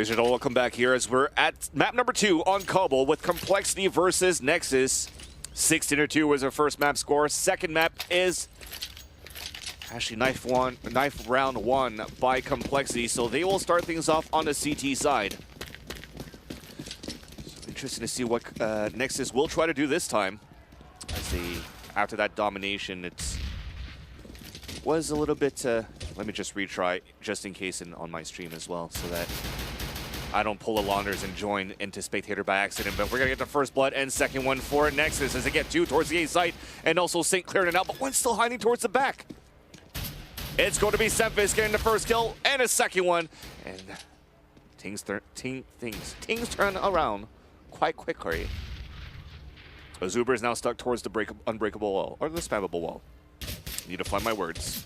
Ladies and gentlemen, welcome back here as we're at map number 2 on Cobble with Complexity versus Nexus. 16-2 was our first map score. Second map is actually knife round 1 by Complexity, so they will start things off on the CT side. So interesting to see what Nexus will try to do this time. As after that domination, it was a little bit. Let me just retry just in case on my stream as well, so that I don't pull the launders and join into Spectator by accident. But we're going to get the first blood and second one for Nexus as they get 2 towards the A site, and also Saint clearing it out, but one's still hiding towards the back. It's going to be Semphis getting the first kill and a second one, and things turn around quite quickly. Azuber is now stuck towards the unbreakable wall, or the spammable wall. Need to find my words.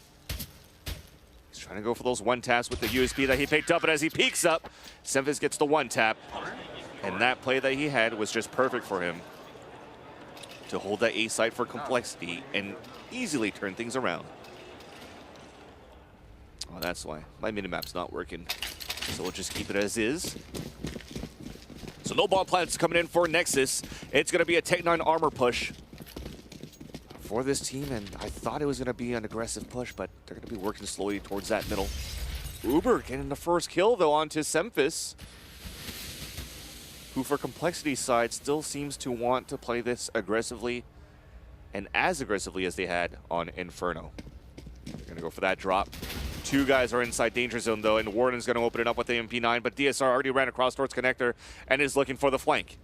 He's trying to go for those one taps with the USB that he picked up, and as he peeks up, Semphis gets the one tap. And that play that he had was just perfect for him to hold that A site for Complexity and easily turn things around. Oh, that's why. My minimap's not working. So we'll just keep it as is. So no bomb plants coming in for Nexus. It's going to be a Tech-9 armor push for this team, and I thought it was going to be an aggressive push, but they're going to be working slowly towards that middle. Uber getting the first kill, though, onto Semphis, who for Complexity's side still seems to want to play this aggressively, and as aggressively as they had on Inferno. They're going to go for that drop. 2 guys are inside danger zone, though, and Warden's going to open it up with the MP9, but DSR already ran across towards Connector and is looking for the flank.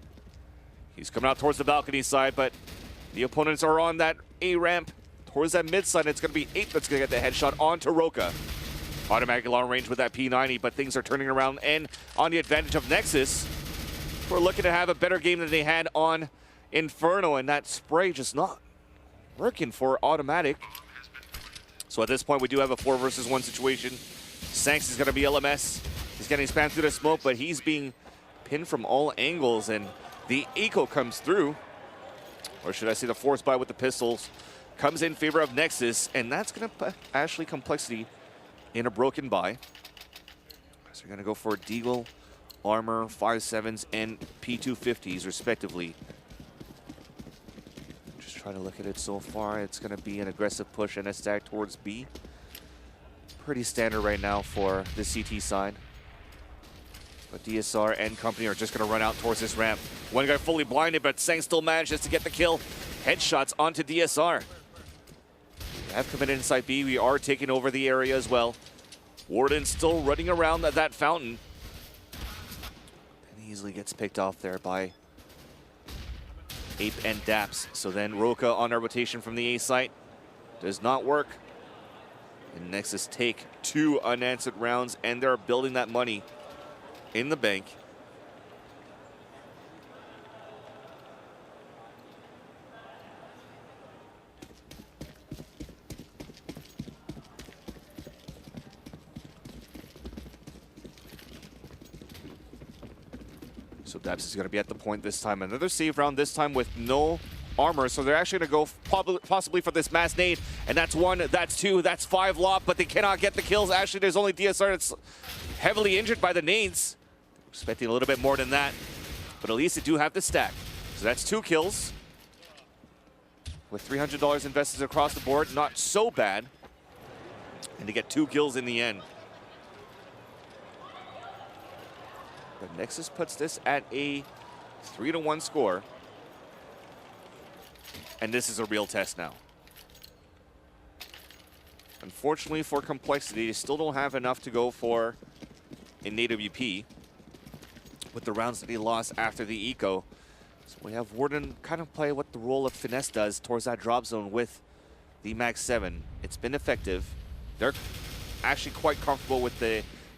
He's coming out towards the balcony side, but the opponents are on that A ramp towards that mid side. It's going to be Ape that's going to get the headshot onto Roka. Automatically long range with that P90, but things are turning around and on the advantage of Nexus. We're looking to have a better game than they had on Inferno, and that spray just not working for Automatic. So at this point, we do have a 4 versus 1 situation. Sanks is going to be LMS. He's getting spammed through the smoke, but he's being pinned from all angles, and the eco comes through. Or should I say the force buy with the pistols comes in favor of Nexus, and that's going to put Ashley Complexity in a broken buy. So we're going to go for Deagle, Armor, 5.7s, and P250s, respectively. Just trying to look at it so far. It's going to be an aggressive push and a stack towards B. Pretty standard right now for the CT side. But DSR and company are just going to run out towards this ramp. One guy fully blinded, but Sang still manages to get the kill. Headshots onto DSR. We have committed inside B. We are taking over the area as well. Warden still running around that fountain. And easily gets picked off there by Ape and Daps. So then Roka on a rotation from the A site. Does not work. And Nexus take 2 unanswered rounds, and they're building that money in the bank. So Daps is going to be at the point this time. Another save round, this time with no armor. So they're actually going to go possibly for this mass nade. And that's 1, that's 2, that's 5 lob, but they cannot get the kills. Actually, there's only DSR that's heavily injured by the nades. Expecting a little bit more than that, but at least they do have the stack. So that's 2 kills. With $300 invested across the board, not so bad. And to get 2 kills in the end. But Nexus puts this at a 3-1 score. And this is a real test now. Unfortunately for Complexity, they still don't have enough to go for in AWP with the rounds that he lost after the eco. So we have Warden kind of play what the role of Finesse does towards that drop zone with the Max 7. It's been effective. They're actually quite comfortable with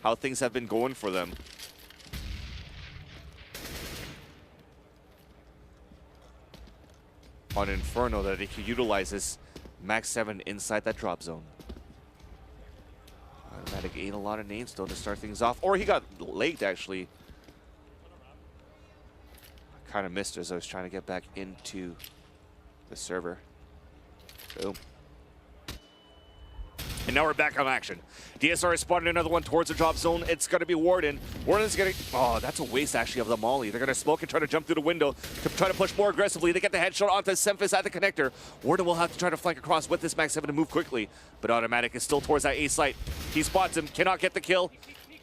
how things have been going for them. On Inferno, that he can utilize this Max 7 inside that drop zone. Automatic ate a lot of nades though to start things off. Or he got late actually. I kind of missed as I was trying to get back into the server. Boom. And now we're back on action. DSR has spotted another one towards the drop zone. It's going to be Warden. Warden's going to... Oh, that's a waste, actually, of the molly. They're going to smoke and try to jump through the window to try to push more aggressively. They get the headshot onto Semphis at the connector. Warden will have to try to flank across with this Max 7 to move quickly. But Automatic is still towards that A site. He spots him, cannot get the kill.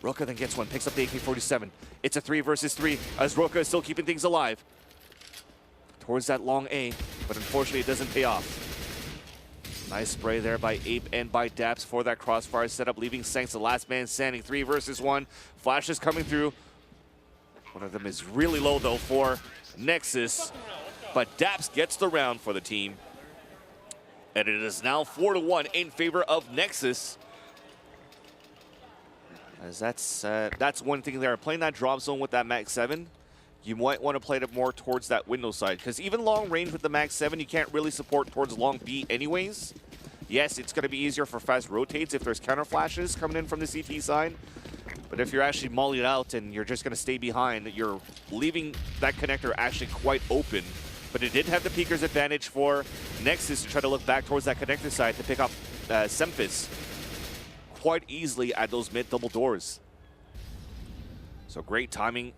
Roka then gets one, picks up the AK-47. It's a 3 versus 3 as Roka is still keeping things alive. Towards that long A, but unfortunately it doesn't pay off. Nice spray there by Ape and by Daps for that crossfire setup, leaving Sanks the last man standing. 3 versus 1. Flashes coming through. One of them is really low, though, for Nexus. But Daps gets the round for the team. And it is now 4-1 in favor of Nexus. As that's one thing there. Playing that drop zone with that Max 7, you might want to play it more towards that window side, because even long range with the Max 7, you can't really support towards long B anyways. Yes, it's going to be easier for fast rotates if there's counter flashes coming in from the CT side. But if you're actually mollied out and you're just going to stay behind, you're leaving that connector actually quite open. But it did have the peeker's advantage for Nexus to try to look back towards that connector side to pick up Semphis quite easily at those mid double doors. So great timing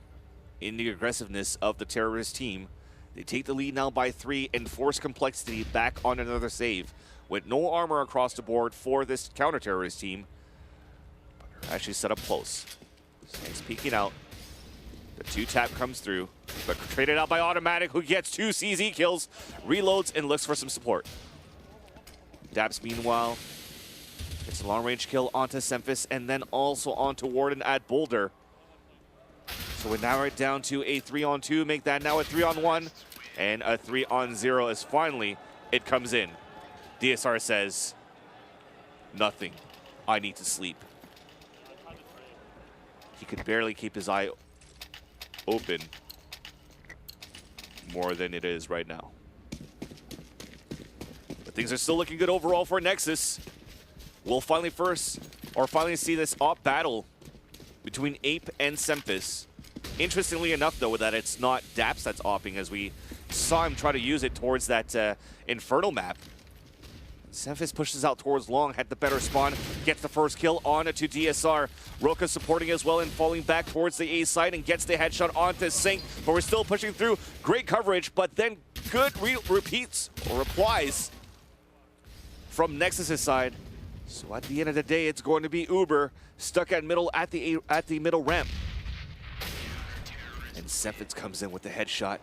in the aggressiveness of the terrorist team. They take the lead now by 3 and force Complexity back on another save. With no armor across the board for this counter-terrorist team. But they're actually set up close. Sanks peeking out. The 2-tap comes through, but traded out by Automatic, who gets 2 CZ kills, reloads, and looks for some support. Daps, meanwhile, gets a long-range kill onto Semphis, and then also onto Warden at Boulder. So we're now right down to a 3-on-2, make that now a 3-on-1, and a 3-on-0 as finally it comes in. DSR says, nothing, I need to sleep. He could barely keep his eye open more than it is right now. But things are still looking good overall for Nexus. We'll finally see this op battle between Ape and Semphis. Interestingly enough, though, that it's not Daps that's opping, as we saw him try to use it towards that Inferno map. Semphis pushes out towards long, had the better spawn, gets the first kill on it to DSR. Roka supporting as well and falling back towards the A side and gets the headshot onto Sync, but we're still pushing through. Great coverage, but then good repeats or replies from Nexus's side. So at the end of the day, it's going to be Uber stuck at middle at the middle ramp. And Semphis comes in with the headshot,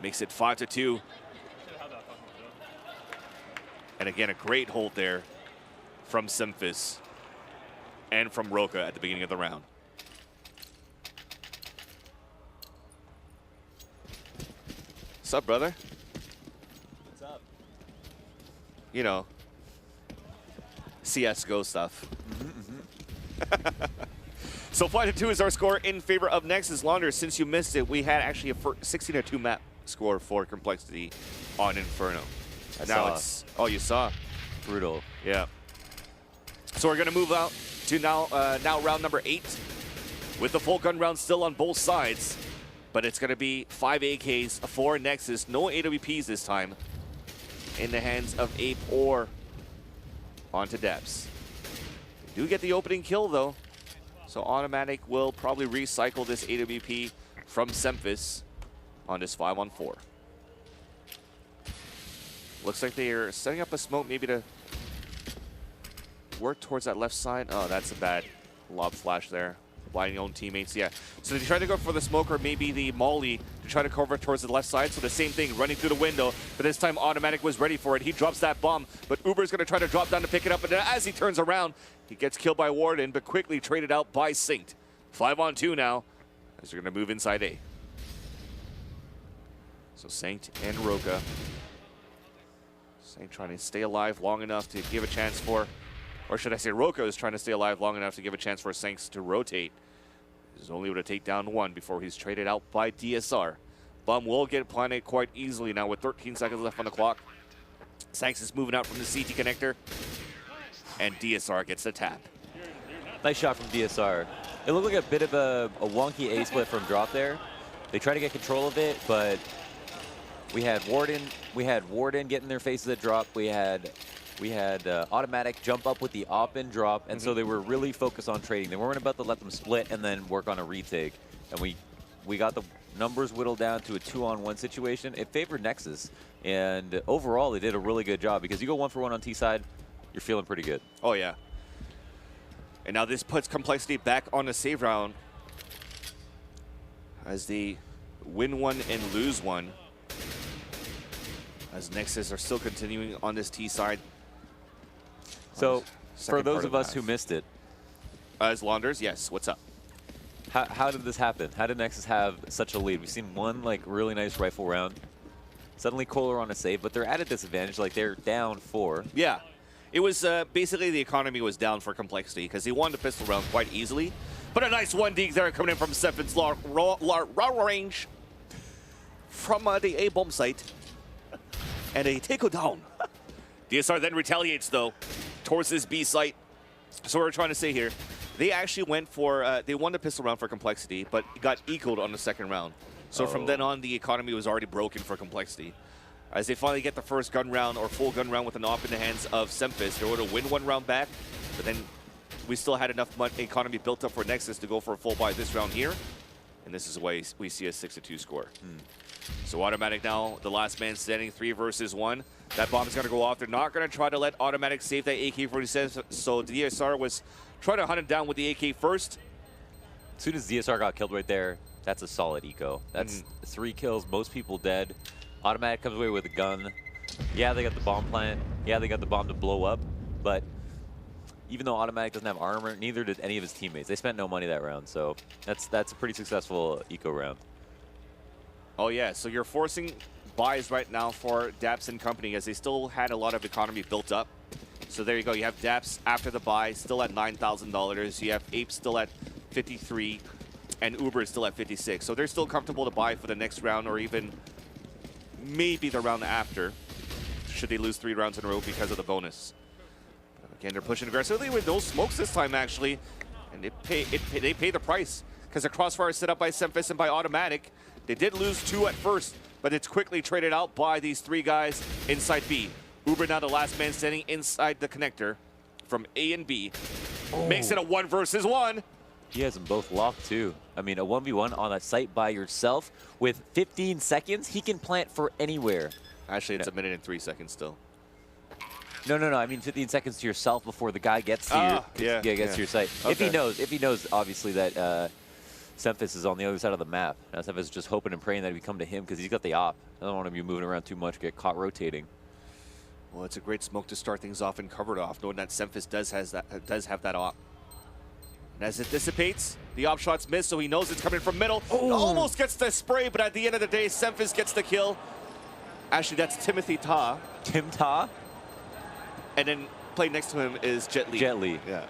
makes it 5-2. And again, a great hold there from Semphis and from Roka at the beginning of the round. What's up, brother? What's up? You know, CSGO stuff. So 5-2 is our score in favor of Nexus. Launder, since you missed it, we had actually a 16-2 map score for Complexity on Inferno. Oh, you saw? Brutal. Yeah. So we're going to move out to now round number 8 with the full gun round still on both sides. But it's going to be 5 AKs for Nexus. No AWPs this time in the hands of Ape or onto Daps. They do get the opening kill, though. So Automatic will probably recycle this AWP from Semphis on this 5-on-4. Looks like they are setting up a smoke maybe to work towards that left side. Oh, that's a bad lob flash there. Blinding own teammates, yeah. So they try to go for the smoke or maybe the molly to try to cover towards the left side. So the same thing, running through the window. But this time Automatic was ready for it. He drops that bomb, but Uber's going to try to drop down to pick it up. But as he turns around, he gets killed by Warden, but quickly traded out by Synced. 5-on-2 now, as they're going to move inside A. So Synced and Roka. Synced trying to stay alive long enough to give a chance for, or should I say Roka is trying to stay alive long enough to give a chance for Synced to rotate. He's only able to take down one before he's traded out by DSR. Bum will get planted quite easily now with 13 seconds left on the clock. Sanks is moving out from the CT connector, and DSR gets the tap. Nice shot from DSR. It looked like a bit of a wonky A split from drop there. They tried to get control of it, but we had Warden getting their faces at drop. We had we had automatic jump up with the op and drop, and so they were really focused on trading. They weren't about to let them split and then work on a retake. And we got the numbers whittled down to a 2-on-1 situation. It favored Nexus, and overall they did a really good job because you go 1-for-1 on T side, you're feeling pretty good. Oh, yeah. And now this puts Complexity back on the save round as they win one and lose one. As Nexus are still continuing on this T side. So, for Second those part of us the who half. missed it, As Launders, yes, what's up? how did this happen? How did Nexus have such a lead? We've seen one like really nice rifle round. Suddenly Kohler on a save, but they're at a disadvantage. Like they're down 4. Yeah. It was basically the economy was down for Complexity because he won the pistol round quite easily. But a nice 1D there coming in from Sephin's raw range from the A bomb site. And a takedown down. DSR then retaliates though towards this B site. So what we're trying to say here, they actually went for, they won the pistol round for Complexity, but got equaled on the second round. So from then on, the economy was already broken for Complexity. As they finally get the first gun round or full gun round with an op in the hands of Semphis, they were to win one round back, but then we still had enough economy built up for Nexus to go for a full buy this round here. And this is why we see a 6-2 score. So Automatic now, the last man standing, 3 versus 1. That bomb's gonna go off. They're not gonna try to let Automatic save that AK-47, so DSR was trying to hunt him down with the AK first. As soon as DSR got killed right there, that's a solid eco. That's 3 kills, most people dead. Automatic comes away with a gun. Yeah, they got the bomb plant. Yeah, they got the bomb to blow up. But even though Automatic doesn't have armor, neither did any of his teammates. They spent no money that round, so that's a pretty successful eco round. Oh yeah, so you're forcing buys right now for Daps and company as they still had a lot of economy built up. So there you go, you have Daps after the buy, still at $9,000. You have Ape still at 53, and Uber is still at 56. So they're still comfortable to buy for the next round or even maybe the round after, should they lose 3 rounds in a row because of the bonus. Again, they're pushing aggressively with no smokes this time, actually. And they pay the price because the crossfire is set up by Semphis and by Automatic. They did lose 2 at first, but it's quickly traded out by these 3 guys inside B. Uber now the last man standing inside the connector from A and B. Makes it a 1 versus 1. He has them both locked, too. I mean, a 1v1 on a site by yourself with 15 seconds, he can plant for anywhere. Actually, it's 1 minute and 3 seconds still. No. I mean 15 seconds to yourself before the guy gets to to your site. Okay. If he knows, obviously that Semphis is on the other side of the map. Now Semphis is just hoping and praying that he come to him because he's got the op. I don't want him to be moving around too much, get caught rotating. Well, it's a great smoke to start things off and cover it off, knowing that Semphis does have that op. And as it dissipates, the op shots miss, so he knows it's coming from middle. Almost gets the spray, but at the end of the day, Semphis gets the kill. Actually, that's Timothy Ta. Tim Ta? And then playing next to him is Jet Li. Jet Li. Yeah.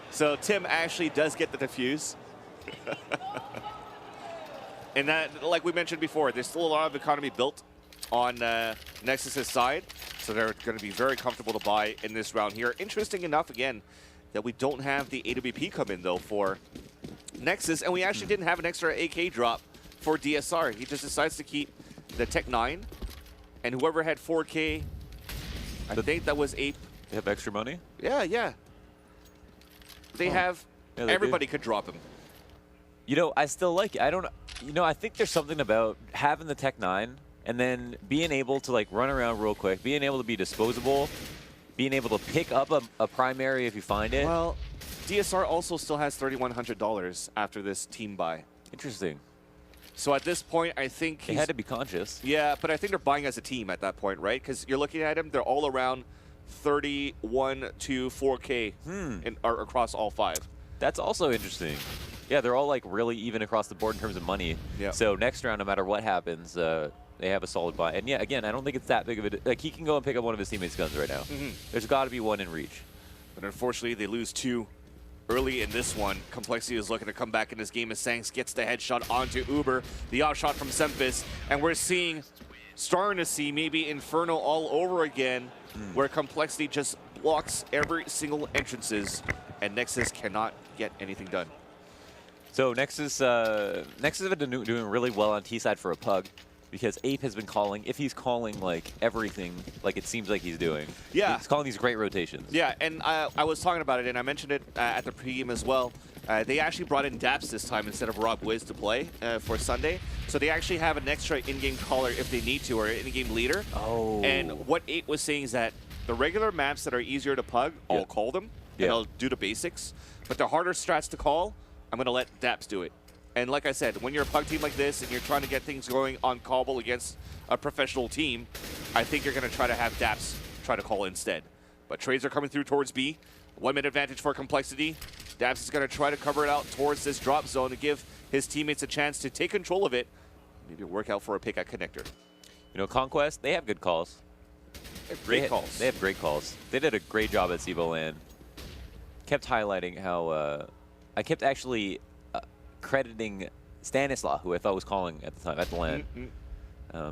So Tim actually does get the defuse. And that, like we mentioned before, there's still a lot of economy built on Nexus's side. So they're going to be very comfortable to buy in this round here. Interesting enough, again, that we don't have the AWP come in, though, for Nexus. And we actually didn't have an extra AK drop for DSR. He just decides to keep the Tech 9. And whoever had 4K, I think that was Ape. They have extra money? Yeah. They have, Yeah, they everybody could drop him. You know, I still like it. I think there's something about having the Tech 9 and then being able to like run around real quick, being able to be disposable, being able to pick up a primary if you find it. Well, DSR also still has $3,100 after this team buy. Interesting. So at this point, I think They had to be conscious. Yeah, but I think they're buying as a team at that point, right? Because you're looking at them, they're all around 31 to 4K across all 5. That's also interesting. Yeah, they're all like really even across the board in terms of money. Yeah. So next round, no matter what happens, they have a solid buy. And yeah, again, I don't think it's that big of a... Like, he can go and pick up one of his teammates' guns right now. There's got to be one in reach. But unfortunately, they lose 2 early in this one. Complexity is looking to come back in this game as Sanks gets the headshot onto Uber. The outshot from Semphis. And we're starting to see maybe Inferno all over again, where Complexity just blocks every single entrances, and Nexus cannot get anything done. So Nexus have been doing really well on T side for a pug. because Ape has been calling, if he's calling like everything like it seems like he's doing. Yeah. He's calling these great rotations. Yeah, and I was talking about it, and I mentioned it at the pregame as well. They actually brought in Daps this time instead of Rob Wiz to play for Sunday. So they actually have an extra in-game caller if they need to, or an in-game leader. Oh. And what Ape was saying is that the regular maps that are easier to pug, I'll call them, and I'll do the basics. But the harder strats to call, I'm going to let Daps do it. And like I said, when you're a pug team like this and you're trying to get things going on Cobble against a professional team, I think you're going to try to have Daps try to call instead. But trades are coming through towards B. 1 minute advantage for Complexity. Daps is going to try to cover it out towards this drop zone to give his teammates a chance to take control of it. Maybe work out for a pick at Connector. You know, Conquest, they have good calls. Great calls. They have great calls. They did a great job at SIVO Land. Kept highlighting how I kept actually crediting Stanislaw, who I thought was calling at the time at the LAN.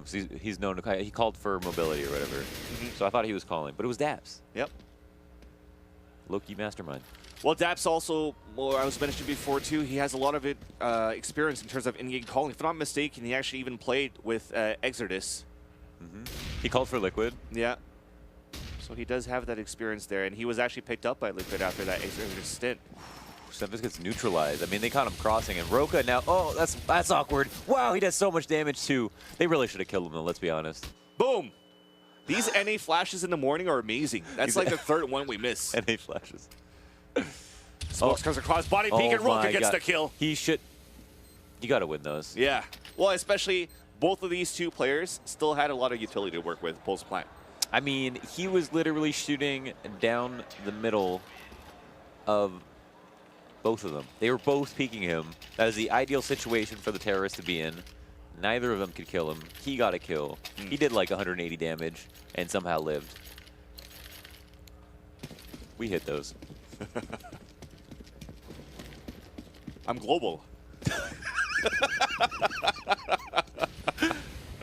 So he's known to he called for mobility or whatever. So I thought he was calling, but it was Daps. Yep. Low-key mastermind. Well, Daps also, well, I was mentioning before too, he has a lot of experience in terms of in-game calling. If I'm not mistaken, he actually even played with Exodus. He called for Liquid. Yeah. So he does have that experience there, and he was actually picked up by Liquid after that Exodus stint. Semfis gets neutralized. I mean, they caught him crossing, and Roka now, oh, that's awkward. Wow, he does so much damage too. They really should have killed him though, let's be honest. Boom! These NA flashes in the morning are amazing. That's like the third one we miss. NA flashes. Smokes comes across, body peek, and Roka gets the kill. He should, you gotta win those. Yeah. Well, especially both of these two players still had a lot of utility to work with post-plant. I mean, he was literally shooting down the middle of both of them. They were both peeking him. That is the ideal situation for the terrorist to be in. Neither of them could kill him. He got a kill. He did like 180 damage and somehow lived. We hit those. I'm global.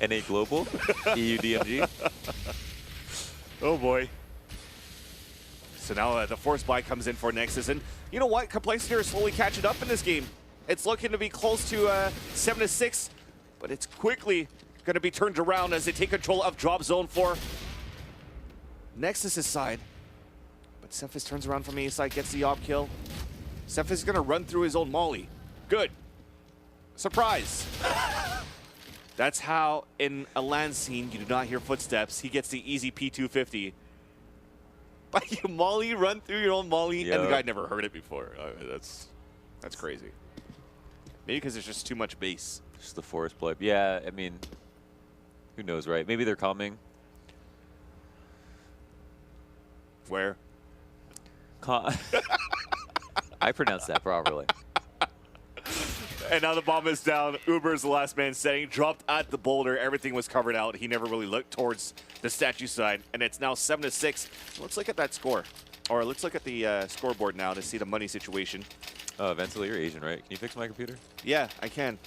NA Global? EU DMG? Oh boy. So now the force buy comes in for Nexus, and you know what? Complexity are slowly catching up in this game. It's looking to be close to 7-6, but it's quickly going to be turned around as they take control of drop zone for Nexus's side. But Semfis turns around from A side, gets the op kill. Semfis is going to run through his own molly. Good. Surprise. That's how in a LAN scene you do not hear footsteps. He gets the easy P250. But you molly, run through your own molly, and the guy never heard it before. That's crazy. Maybe because there's just too much bass. Just the forest play. Yeah, I mean, who knows, right? Maybe they're coming. Where? I pronounced that properly. And now the bomb is down. Uber's the last man standing. Dropped at the boulder. Everything was covered out. He never really looked towards the statue side. And it's now 7-6. Let's look at that score. Or let's look at the scoreboard now to see the money situation. Ventily, you're Asian, right? Can you fix my computer? Yeah, I can.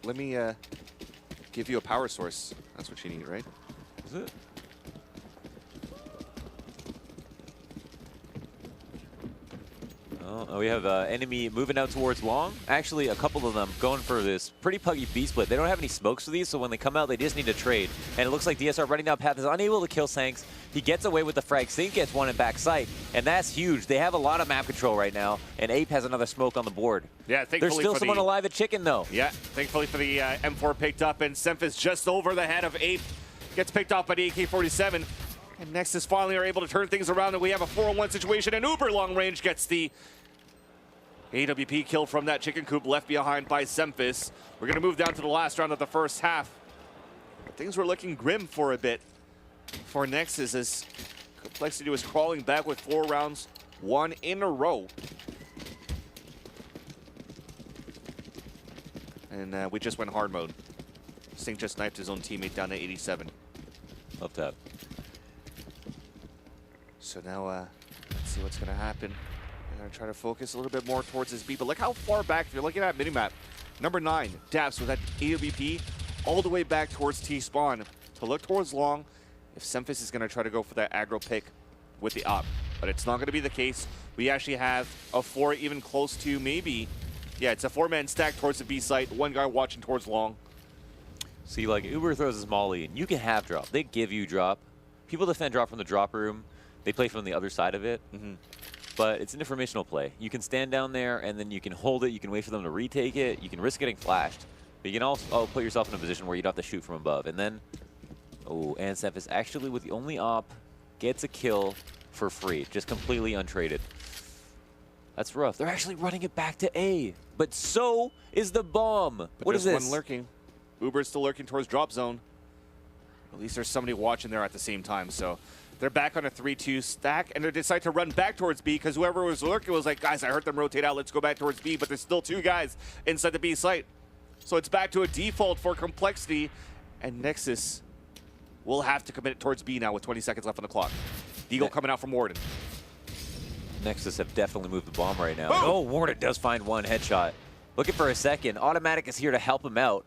Let me give you a power source. That's what you need, right? Is it? Oh, we have enemy moving out towards long. Actually, a couple of them going for this pretty puggy B-split. They don't have any smokes for these, so when they come out, they just need to trade. And it looks like DSR running down path is unable to kill Sanks. He gets away with the frag. Sink gets one in backside, and that's huge. They have a lot of map control right now, and Ape has another smoke on the board. Yeah, thankfully there's still someone alive at Chicken, though. Yeah, thankfully for the M4 picked up, and Semfis just over the head of Ape. Gets picked off by the AK-47. And Nexus finally are able to turn things around, and we have a 4-on-1 situation, and Uber long range gets the AWP kill from that chicken coop left behind by Semfis. We're going to move down to the last round of the first half. Things were looking grim for a bit for Nexus as Complexity was crawling back with 4 rounds, 1 in a row. And we just went hard mode. Sink just knifed his own teammate down to 87. Love that. So now let's see what's going to happen. I'm going to try to focus a little bit more towards his B, but look how far back, if you're looking at minimap, number 9, Daps with that AWP all the way back towards T-spawn to look towards long if Semfis is going to try to go for that aggro pick with the op. But it's not going to be the case. We actually have a 4 even close to maybe, yeah, it's a 4-man stack towards the B site, 1 guy watching towards long. See, like, Uber throws a Molly, and you can have drop. They give you drop. People defend drop from the drop room. They play from the other side of it. But it's an informational play. You can stand down there, and then you can hold it. You can wait for them to retake it. You can risk getting flashed. But you can also put yourself in a position where you don't have to shoot from above. And then, and Cephas actually, with the only op, gets a kill for free. Just completely untraded. That's rough. They're actually running it back to A. But so is the bomb. But what is this? One lurking. Uber's still lurking towards drop zone. At least there's somebody watching there at the same time. So they're back on a 3-2 stack, and they decide to run back towards B because whoever was lurking was like, guys, I heard them rotate out. Let's go back towards B. But there's still 2 guys inside the B site. So it's back to a default for Complexity, and Nexus will have to commit it towards B now with 20 seconds left on the clock. Deagle coming out from Warden. Nexus have definitely moved the bomb right now. Boom! Oh, Warden does find one headshot. Looking for a second. Automatic is here to help him out.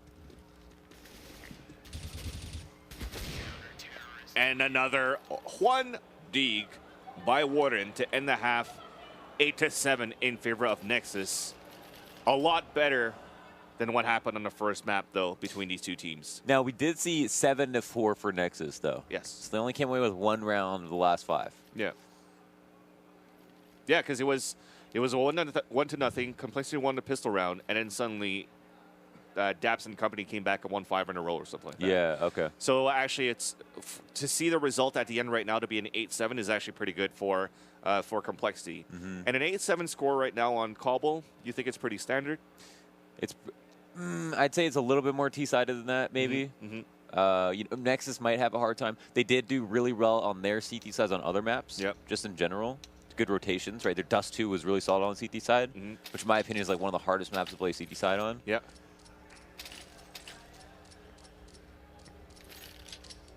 And another one dig by Warden to end the half 8-7 in favor of Nexus. A lot better than what happened on the first map, though, between these 2 teams. Now, we did see 7-4 for Nexus, though. Yes. So they only came away with 1 round of the last 5. Yeah. Yeah, because it was a 1-0. Complexity won the pistol round, and then suddenly Daps and company came back and won 5 in a row or something like that. Yeah, okay. So actually, it's to see the result at the end right now to be an 8-7 is actually pretty good for Complexity. And an 8-7 score right now on Cobble, you think it's pretty standard? It's, I'd say it's a little bit more T-sided than that, maybe. You know, Nexus might have a hard time. They did do really well on their CT sides on other maps, just in general. Good rotations, right? Their Dust 2 was really solid on CT side, which in my opinion is like one of the hardest maps to play CT side on. Yeah.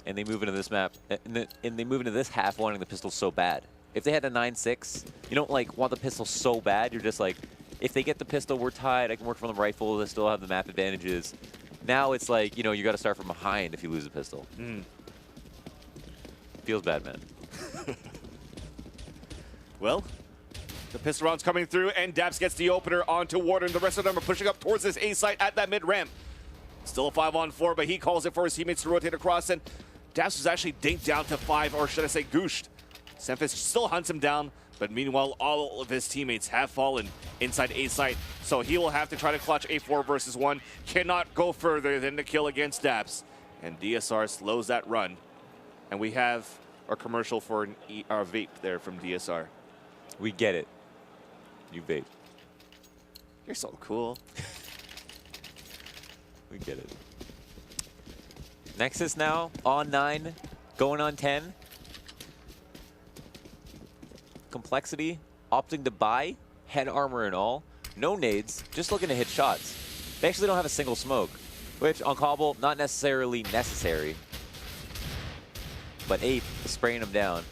And they move into this map, and they move into this half wanting the pistol so bad. If they had a 9-6, you don't like want the pistol so bad. You're just like, if they get the pistol, we're tied. I can work from the rifle. They still have the map advantages. Now it's like, you know, you got to start from behind if you lose a pistol. Feels bad, man. Well, the pistol round's coming through, and Daps gets the opener onto Warden. The rest of them are pushing up towards this A site at that mid-ramp. Still a 5-on-4, but he calls it for his teammates to rotate across, and Daps was actually dinked down to 5, or should I say gooshed. Cephas still hunts him down, but meanwhile, all of his teammates have fallen inside A site, so he will have to try to clutch a 4 versus 1. Cannot go further than the kill against Daps, and DSR slows that run. And we have our commercial for our vape there from DSR. We get it. You vape. You're so cool. We get it. Nexus now on 9, going on 10. Complexity opting to buy head armor and all. No nades, just looking to hit shots. They actually don't have a single smoke, which on Cobble, not necessarily necessary. But Ape is spraying them down.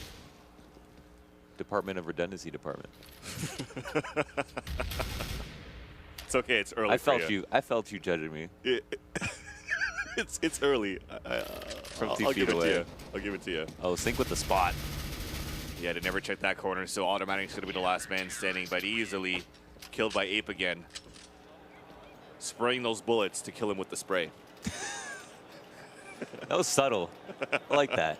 Department of Redundancy Department. It's okay, it's early. I felt you. I felt you judging me. It's early. From 2 I'll feet give it away. to you. I'll give it to you. Oh, sync with the spot. Yeah, they never checked that corner, so Automatic's gonna be the last man standing, but easily killed by Ape again. Spraying those bullets to kill him with the spray. That was subtle. I like that.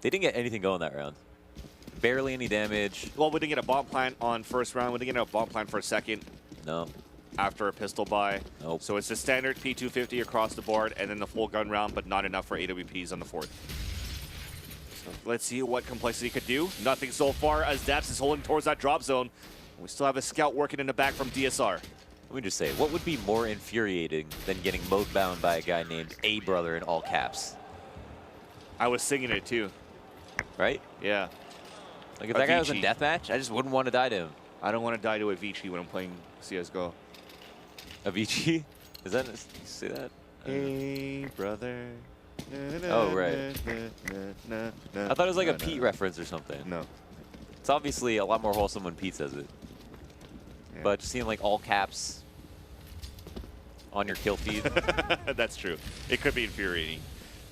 They didn't get anything going that round. Barely any damage. Well, we didn't get a bomb plant on first round. We didn't get a bomb plant for a second. No. After a pistol buy. Nope. So it's a standard P250 across the board, and then the full gun round, but not enough for AWPs on the 4th. So let's see what Complexity could do. Nothing so far as Daps is holding towards that drop zone. We still have a scout working in the back from DSR. Let me just say, what would be more infuriating than getting mode bound by a guy named A Brother in all caps? I was singing it too. Right? Yeah. Like if that guy was in deathmatch, I just wouldn't want to die to him. I don't want to die to Avicii when I'm playing CSGO. Avicii? Is that, you say that? Hey, brother. Oh, right. I thought it was like a Pete reference or something. No. It's obviously a lot more wholesome when Pete says it. Yeah. But just seeing like all caps on your kill feed. That's true. It could be infuriating.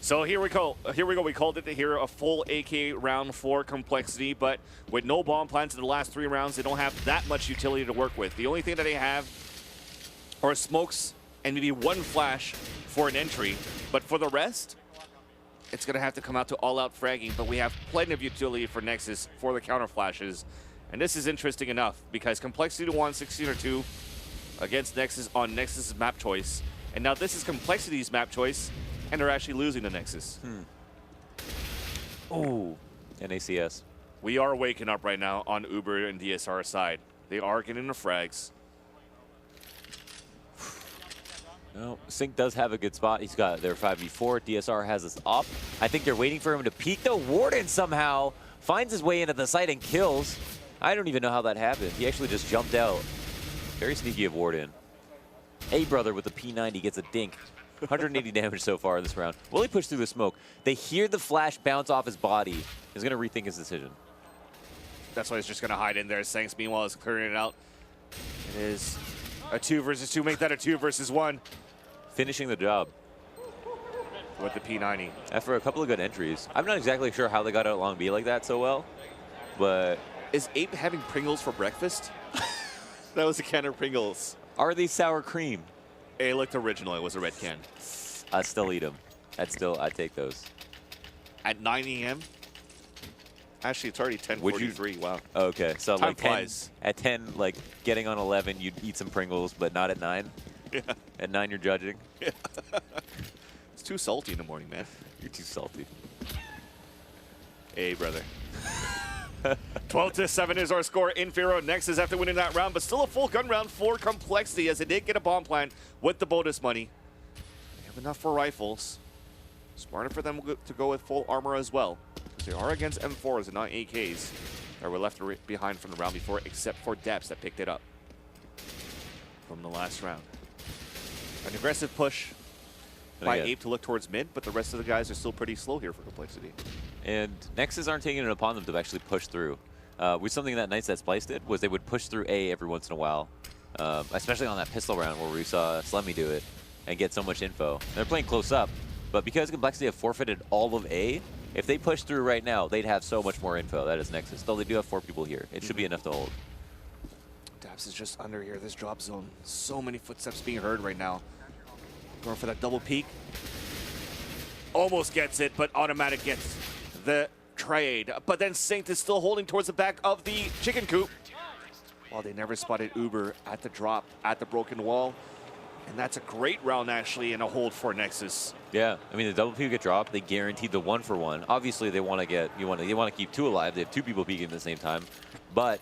So here we go. Here we go. We called it here a full AK round for Complexity, but with no bomb plans in the last 3 rounds, they don't have that much utility to work with. The only thing that they have or smokes and maybe one flash for an entry. But for the rest, it's going to have to come out to all-out fragging. But we have plenty of utility for Nexus for the counter flashes. And this is interesting enough because Complexity won 16-2 against Nexus on Nexus's map choice. And now this is Complexity's map choice, and they're actually losing the Nexus. Oh, NACS. We are waking up right now on Uber and DSR side. They are getting the frags. No, Sync does have a good spot. He's got their 5v4. DSR has this up. I think they're waiting for him to peek, though. Warden somehow finds his way into the site and kills. I don't even know how that happened. He actually just jumped out. Very sneaky of Warden. A-Brother with the P90 gets a dink. 180 damage so far in this round. Will he push through the smoke? They hear the flash bounce off his body. He's going to rethink his decision. That's why he's just going to hide in there. Sanks, meanwhile, is clearing it out. It is a 2 versus 2. Make that a 2 versus 1 Finishing the job. with the P90. After a couple of good entries. I'm not exactly sure how they got out Long B like that so well, but... Is Ape having Pringles for breakfast? That was a can of Pringles. Are they sour cream? It looked original. It was a red can. I'd still eat them. I'd take those. At 9 a.m.? Actually, it's already 10:43. Wow. Okay, so Time like 10, flies. at 10, like getting on 11, you'd eat some Pringles, but not at 9. Yeah. At 9, you're judging. It's too salty in the morning, man. You're too salty. Hey, brother. 12-7 is our score. Infero Nexus after winning that round, but still a full gun round for Complexity as they did get a bomb plant with the bonus money. They have enough for rifles. Smarter for them to go with full armor as well, because they are against M4s and not AKs that were left behind from the round before, except for Depths that picked it up from the last round. An aggressive push by again, Ape to look towards mid, but the rest of the guys are still pretty slow here for Complexity. And Nexus aren't taking it upon them to actually push through. With something that Nights that Splice did was they would push through A every once in a while, especially on that pistol round where we saw Slemmy do it and get so much info. They're playing close up, but because Complexity have forfeited all of A, if they push through right now, they'd have so much more info. That is Nexus. Though they do have 4 people here. It should be enough to hold. Daps is just under here, this drop zone. So many footsteps being heard right now. Going for that double peek. Almost gets it, but Automatic gets the trade. But then Saint is still holding towards the back of the chicken coop. Well, they never spotted Uber at the drop, at the broken wall. And that's a great round, actually, and a hold for Nexus. Yeah, I mean the double peek get dropped. They guaranteed the 1-for-1. Obviously, they want to get they want to keep 2 alive. They have 2 people peeking at the same time, but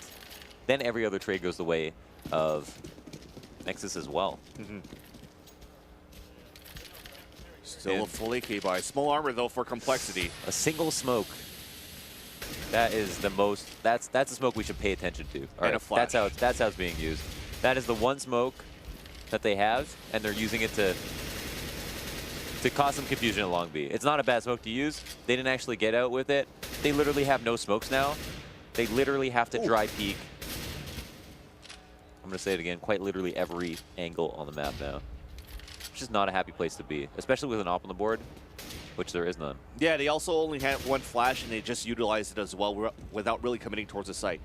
then every other trade goes the way of Nexus as well. Still a full AK buy. Small armor though for Complexity. A single smoke. That is the most. That's a smoke we should pay attention to. All And a flash. That's how it's being used. That is the one smoke that they have, and they're using it to cause some confusion at Long B. It's not a bad smoke to use. They didn't actually get out with it. They literally have no smokes now. They literally have to dry peek. I'm gonna say it again. Quite literally every angle on the map now. Which is not a happy place to be, especially with an op on the board, which there is none. Yeah, they also only had 1 flash, and they just utilized it as well without really committing towards the site.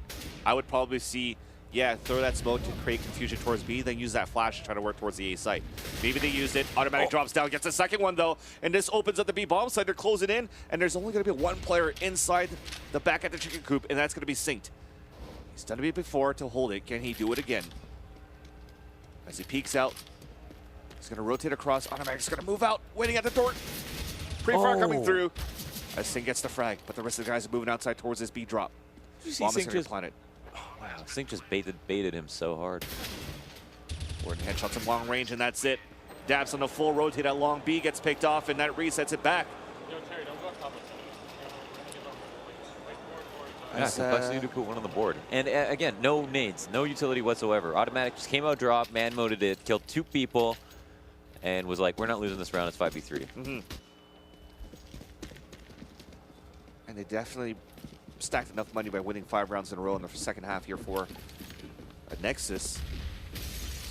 I would probably see, yeah, throw that smoke to create confusion towards B, then use that flash to try to work towards the A site. Maybe they used it. Automatic drops down, gets a second one, though, and this opens up the B bomb site. They're closing in, and there's only going to be 1 player inside the back at the chicken coop, and that's going to be Synced. He's done it before to hold it. Can he do it again? As he peeks out, he's going to rotate across. Automatic's going to move out, waiting at the door. Pre-fire coming through. As Sync gets the frag, but the rest of the guys are moving outside towards this B drop. Did you see Bomb is Sync going just... to planet. Oh, wow, Sync just baited him so hard. Warden headshots from long range, and that's it. Dabs on the full rotate at long B, gets picked off, and that resets it back. Yeah, Complexity to put 1 on the board. And again, no nades, no utility whatsoever. Automatic just came out drop, man-moded it, killed 2 people, and was like, we're not losing this round, it's 5v3. And they definitely stacked enough money by winning 5 rounds in a row in the second half here for a Nexus.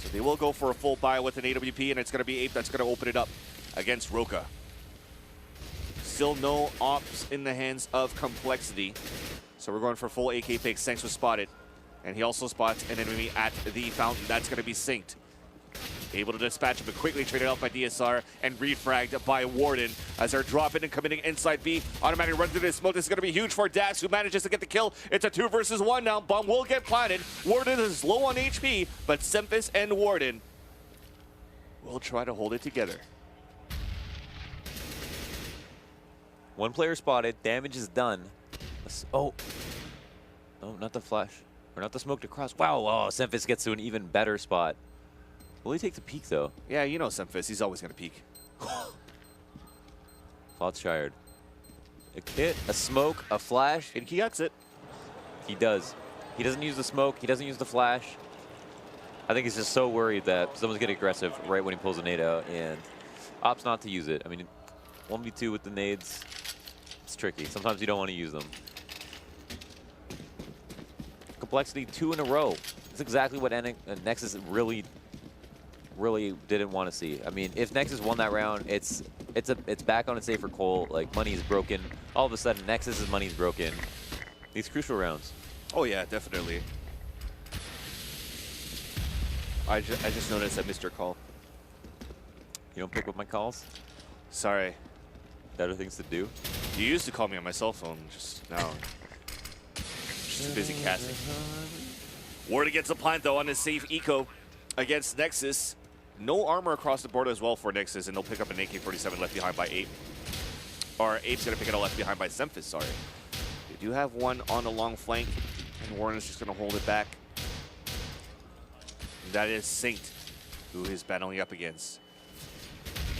So they will go for a full buy with an AWP, and it's going to be Ape that's going to open it up against Roka. Still no ops in the hands of Complexity. So we're going for full AK pick. Sanks was spotted. And he also spots an enemy at the fountain. That's going to be Synced. Able to dispatch him, but quickly traded off by DSR and refragged by Warden as they're dropping and coming inside B. Automatic run through this smoke. This is going to be huge for Dax, who manages to get the kill. It's a 2 versus 1 now. Bomb will get planted. Warden is low on HP, but Semphis and Warden will try to hold it together. One player spotted. Damage is done. Oh. No, not the flash. Or not the smoke to cross. Wow, oh, Semphis gets to an even better spot. Will he take the peek, though? Yeah, you know Semphis. He's always going to peek. Thoughts fired. A kit, a smoke, a flash. And he gets it. He does. He doesn't use the smoke. He doesn't use the flash. I think he's just so worried that someone's getting aggressive right when he pulls a nade out and opts not to use it. I mean, 1v2 with the nades, it's tricky. Sometimes you don't want to use them. Complexity 2 in a row. That's exactly what Nexus really didn't want to see. I mean, if Nexus won that round, it's back on its day for Cole. Like, money is broken. All of a sudden, Nexus's money is broken. These crucial rounds. Oh yeah, definitely. I just noticed I missed your call. You don't pick up my calls? Sorry. Better things to do? You used to call me on my cell phone, just now. Just busy casting. Warden gets a plant though on his safe eco against Nexus. No armor across the board as well for Nexus, and they'll pick up an AK-47 left behind by Ape. Or Ape's gonna pick it up left behind by Semphis, sorry. They do have one on the long flank, and Warden's just gonna hold it back. And that is Synced, who is battling up against.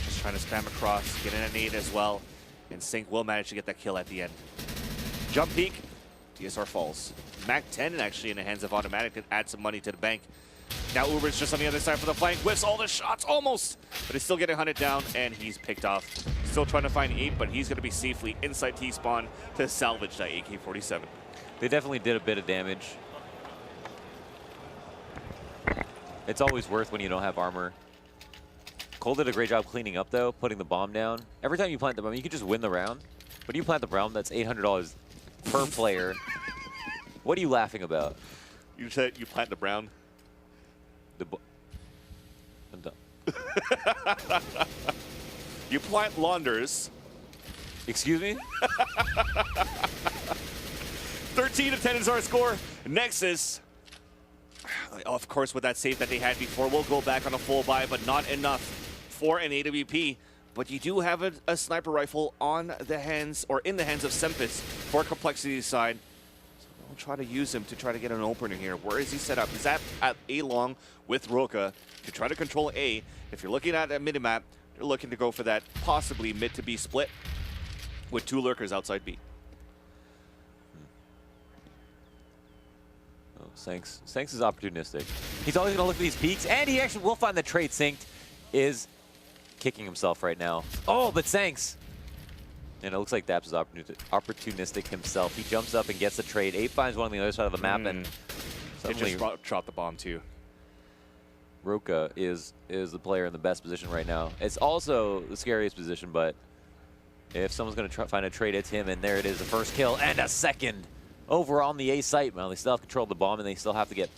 Just trying to spam across, get in a nade as well, and Sync will manage to get that kill at the end. Jump peek, DSR falls. Mac 10 actually in the hands of Automatic to add some money to the bank. Now Uber's just on the other side for the flank, whiffs all the shots almost, but he's still getting hunted down and he's picked off. Still trying to find Ape, but he's going to be safely inside T-spawn to salvage that AK-47. They definitely did a bit of damage. It's always worth when you don't have armor. Cole did a great job cleaning up though, putting the bomb down. Every time you plant the bomb, you can just win the round. But you plant the bomb, that's $800 per player. What are you laughing about? You said you plant the brown? I'm done. You plant launders. Excuse me? 13-10 is our score. Nexus, of course, with that save that they had before, will go back on a full buy, but not enough for an AWP. But you do have a sniper rifle on the hands, or in the hands of Semphis for Complexity's side. So we'll try to use him to try to get an opening here. Where is he set up? He's at A long with Roka to try to control A. If you're looking at that minimap, you're looking to go for that possibly mid to B split with 2 lurkers outside B. Oh, Sanks is opportunistic. He's always going to look for these peaks, and he actually will find the trade. Synced is kicking himself right now. Oh, but Sanks. And it looks like Daps is opportunistic himself. He jumps up and gets the trade. Ape finds one on the other side of the map, and suddenly They just dropped the bomb too. Roka is the player in the best position right now. It's also the scariest position, but if someone's going to find a trade, it's him, and there it is, the first kill and a second over on the A site. Well, they still have control of the bomb, and they still have to get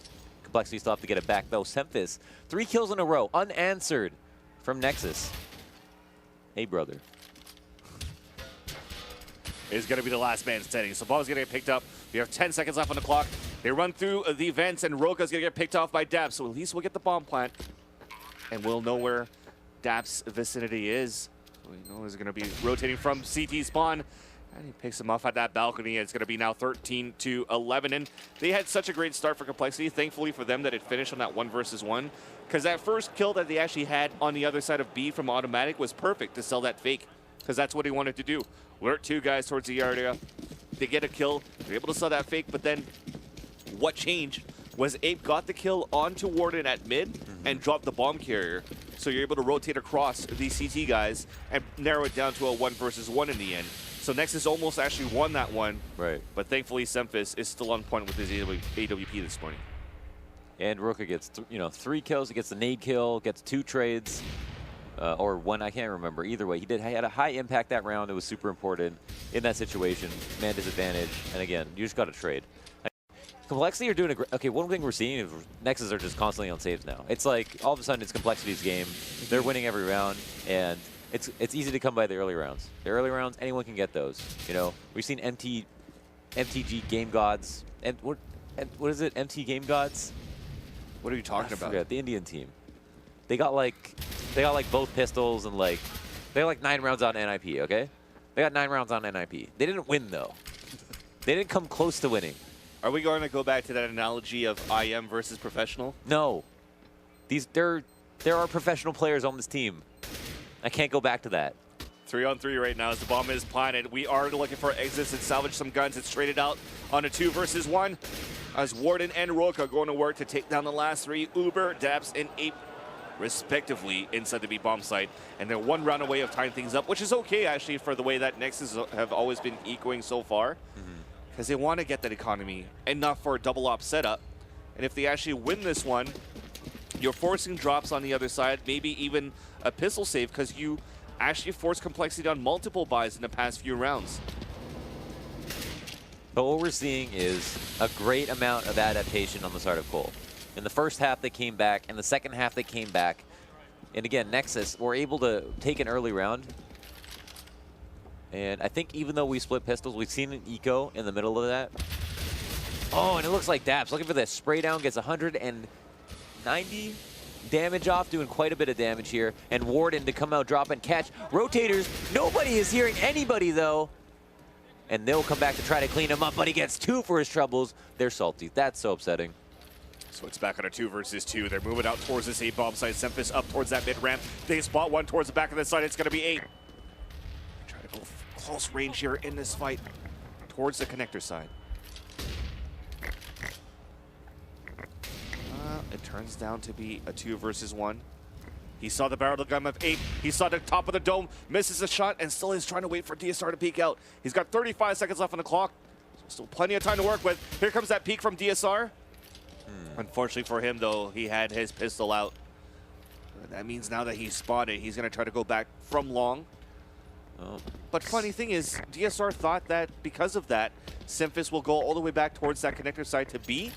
Complexity, still have to get it back, though. Semphis, 3 kills in a row, unanswered from Nexus. Hey, brother. Is going to be the last man standing. So ball's going to get picked up. We have 10 seconds left on the clock. They run through the vents, and Roka's going to get picked off by Daps. So at least we'll get the bomb plant, and we'll know where Daps' vicinity is. We know he's going to be rotating from CT spawn, and he picks him off at that balcony. It's going to be now 13-11, and they had such a great start for Complexity. Thankfully for them that it finished on that 1 versus 1, because that first kill that they actually had on the other side of B from Automatic was perfect to sell that fake, because that's what he wanted to do. Alert 2 guys towards the area. They get a kill. They're able to sell that fake, but then what changed was Ape got the kill onto Warden at mid and dropped the bomb carrier. So you're able to rotate across these CT guys and narrow it down to a 1 versus 1 in the end. So Nexus almost actually won that one. Right. But thankfully, Semphis is still on point with his AWP this morning. And Roka gets 3 kills. He gets the nade kill, gets 2 trades. Or 1, I can't remember. Either way, he had a high impact that round. It was super important in that situation. Man disadvantage. And again, you just got to trade. Complexity are doing a great. Okay, one thing we're seeing is Nexus are just constantly on saves now. It's like all of a sudden it's Complexity's game. They're winning every round, and it's easy to come by the early rounds. The early rounds, anyone can get those. You know, we've seen MTG Game Gods, and what is it? MT Game Gods? What are you talking about? Forget, the Indian team. They got like both pistols and like they got like 9 rounds on NIP. Okay, they got 9 rounds on NIP. They didn't win though. They didn't come close to winning. Are we going to go back to that analogy of IM versus professional? No. There are professional players on this team. I can't go back to that. 3-on-3 right now as the bomb is planted. We are looking for exits and salvage some guns. It's traded out on a 2 versus 1 as Warden and Roka going to work to take down the last 3. Uber, Daps, and Ape respectively inside the B bomb site. And they're 1 round away of tying things up, which is okay actually for the way that Nexus have always been ecoing so far. Because they want to get that economy enough for a double op setup. And if they actually win this one, you're forcing drops on the other side, maybe even a pistol save, because you actually force Complexity on multiple buys in the past few rounds. But what we're seeing is a great amount of adaptation on the side of Cole. In the first half, they came back. In the second half, they came back. And again, Nexus were able to take an early round. And I think even though we split pistols, we've seen an eco in the middle of that. Oh, and it looks like Daps looking for this. Spray down, gets 190 damage off, doing quite a bit of damage here. And Warden to come out, drop and catch. Rotators, nobody is hearing anybody though. And they'll come back to try to clean him up, but he gets 2 for his troubles. They're salty. That's so upsetting. So it's back on a 2 versus 2. They're moving out towards this A-bomb site. Semphis up towards that mid-ramp. They spot one towards the back of the side. It's going to be 8. Try to go close range here in this fight towards the connector side. It turns down to be a 2 versus 1. He saw the barrel of the gun of 8. He saw the top of the dome, misses a shot, and still is trying to wait for DSR to peek out. He's got 35 seconds left on the clock. So still plenty of time to work with. Here comes that peek from DSR. Unfortunately for him, though, he had his pistol out. That means now that he's spotted, he's going to try to go back from long. Oh. But funny thing is, DSR thought that because of that, Semphis will go all the way back towards that connector side to B.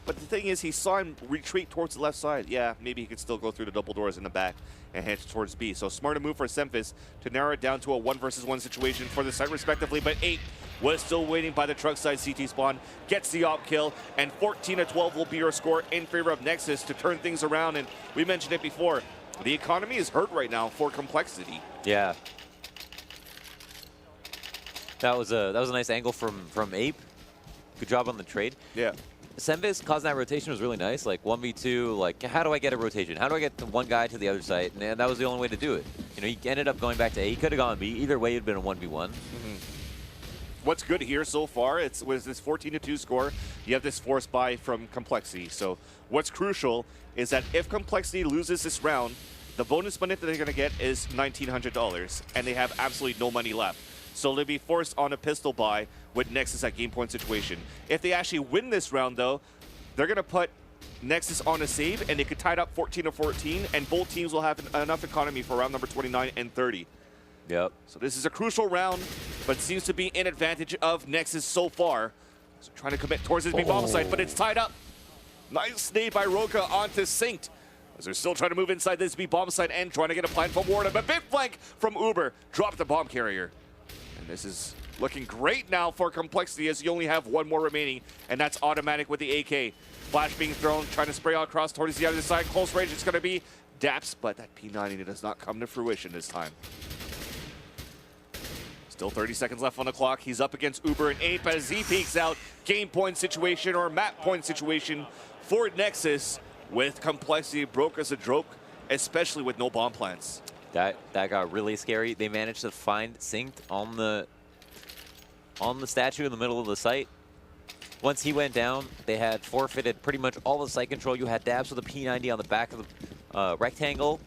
But the thing is, he saw him retreat towards the left side. Yeah, maybe he could still go through the double doors in the back and head towards B. So smart move for Semphis to narrow it down to a 1 versus 1 situation for the site respectively. But 8 was still waiting by the truck side CT spawn, gets the op kill, and 14-12 will be your score in favor of Nexus to turn things around. And we mentioned it before, the economy is hurt right now for Complexity. Yeah. That was a nice angle from Ape. Good job on the trade. Yeah. Semphis causing that rotation was really nice. Like 1v2, like how do I get a rotation? How do I get the one guy to the other side? And that was the only way to do it. You know, he ended up going back to A. He could have gone B. Either way, it'd been a 1v1. What's good here so far, it's with this 14-2 score, you have this force buy from Complexity. So what's crucial is that if Complexity loses this round, the bonus money that they're going to get is $1,900, and they have absolutely no money left. So they'll be forced on a pistol buy with Nexus at game point situation. If they actually win this round, though, they're going to put Nexus on a save, and they could tie it up 14-14, and both teams will have enough economy for round number 29 and 30. Yep. So this is a crucial round, but seems to be in advantage of Nexus so far. So trying to commit towards his big bomb site, but it's tied up. Nice nade by Roka onto Synced. As they're still trying to move inside this B bomb site and trying to get a plan from Warden. But big flank from Uber. Dropped the bomb carrier. And this is looking great now for Complexity as you only have 1 more remaining, and that's automatic with the AK. Flash being thrown, trying to spray out across towards the other side. Close range, it's going to be Daps, but that P90 does not come to fruition this time. Still 30 seconds left on the clock. He's up against Uber and Ape as he peeks out. Game point situation or map point situation for Nexus with Complexity broke as a joke, especially with no bomb plants. That got really scary. They managed to find Synced on the statue in the middle of the site. Once he went down, they had forfeited pretty much all the site control. You had Dabs with a P90 on the back of the rectangle.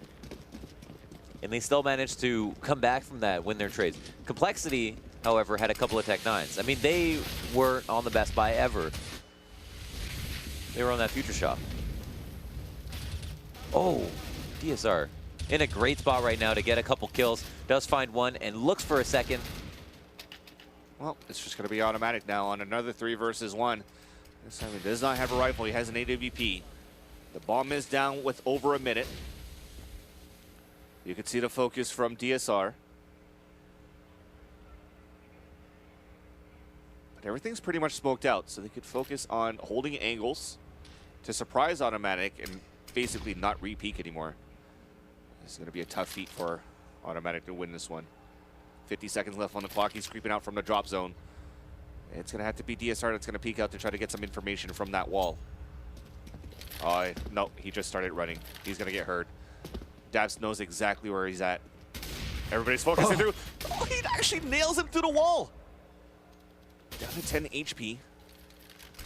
And they still managed to come back from that, win their trades. Complexity, however, had a couple of Tech 9s. I mean, they weren't on the best buy ever. They were on that Future Shop. Oh, DSR. In a great spot right now to get a couple kills. Does find one and looks for a second. Well, it's just going to be automatic now on another 3 versus 1. This time he does not have a rifle. He has an AWP. The bomb is down with over a minute. You can see the focus from DSR. But everything's pretty much smoked out, so they could focus on holding angles to surprise Automatic and basically not re-peek anymore. This is going to be a tough feat for Automatic to win this one. 50 seconds left on the clock. He's creeping out from the drop zone. It's going to have to be DSR that's going to peek out to try to get some information from that wall. No, he just started running. He's going to get hurt. Dabs knows exactly where he's at. Everybody's focusing through. Oh, he actually nails him through the wall. Down to 10 HP.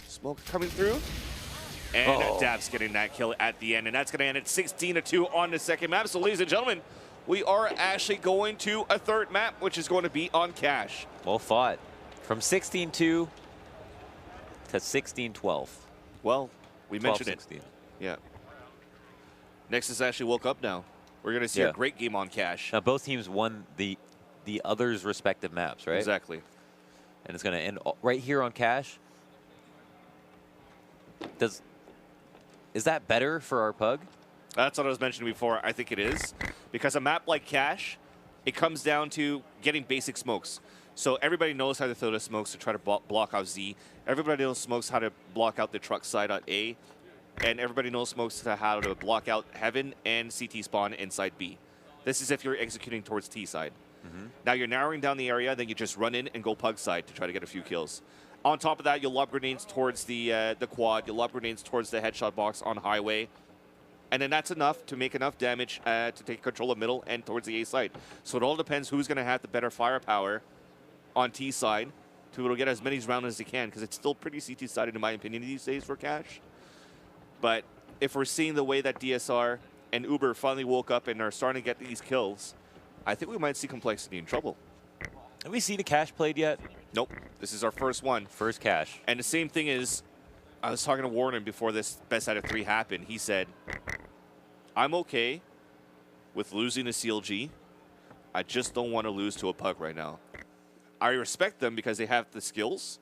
Smoke coming through. And Dabs getting that kill at the end. And that's going to end at 16-2 on the second map. So, ladies and gentlemen, we are actually going to a third map, which is going to be on Cache. Well fought. From 16-2 to 16-12. Well, we mentioned 16. it. Yeah. Nexus actually woke up now. We're going to see a great game on Cache. Now, both teams won the others' respective maps, right? Exactly. And it's going to end right here on Cache. Is that better for our pug? That's what I was mentioning before. I think it is. Because a map like Cache, it comes down to getting basic smokes. So everybody knows how to throw the smokes to try to block out Z. Everybody knows smokes how to block out the truck side on A. And everybody knows smokes how to block out Heaven and CT spawn inside B. This is if you're executing towards T side. Now you're narrowing down the area, then you just run in and go pug side to try to get a few kills. On top of that, you'll lob grenades towards the quad. You'll lob grenades towards the headshot box on highway. And then that's enough to make enough damage to take control of middle and towards the A side. So it all depends who's going to have the better firepower on T side to be able to get as many rounds as they can, because it's still pretty CT-sided in my opinion these days for Cache. But if we're seeing the way that DSR and Uber finally woke up and are starting to get these kills, I think we might see Complexity in trouble. Have we seen a Cache played yet? Nope. This is our first one. First Cache. And the same thing is, I was talking to Warren before this best out of 3 happened. He said, I'm okay with losing to CLG. I just don't want to lose to a pug right now. I respect them because they have the skills,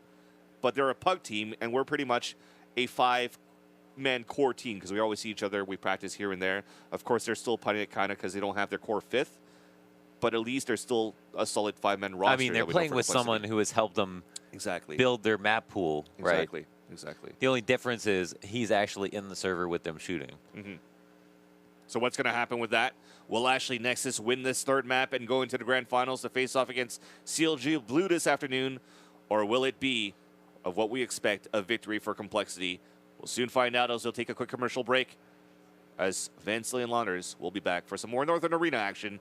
but they're a pug team, and we're pretty much a 5-man core team because we always see each other. We practice here and there. Of course, they're still putting it kind of because they don't have their core 5th, but at least they're still a solid 5-man roster. I mean, they're playing with someone who has helped them build their map pool, right? Exactly. Exactly. The only difference is he's actually in the server with them shooting. So what's going to happen with that? Will Ashley Nexus win this third map and go into the grand finals to face off against CLG Blue this afternoon? Or will it be, of what we expect, a victory for Complexity? We'll soon find out as we'll take a quick commercial break, as Van Slee and Launders will be back for some more Northern Arena action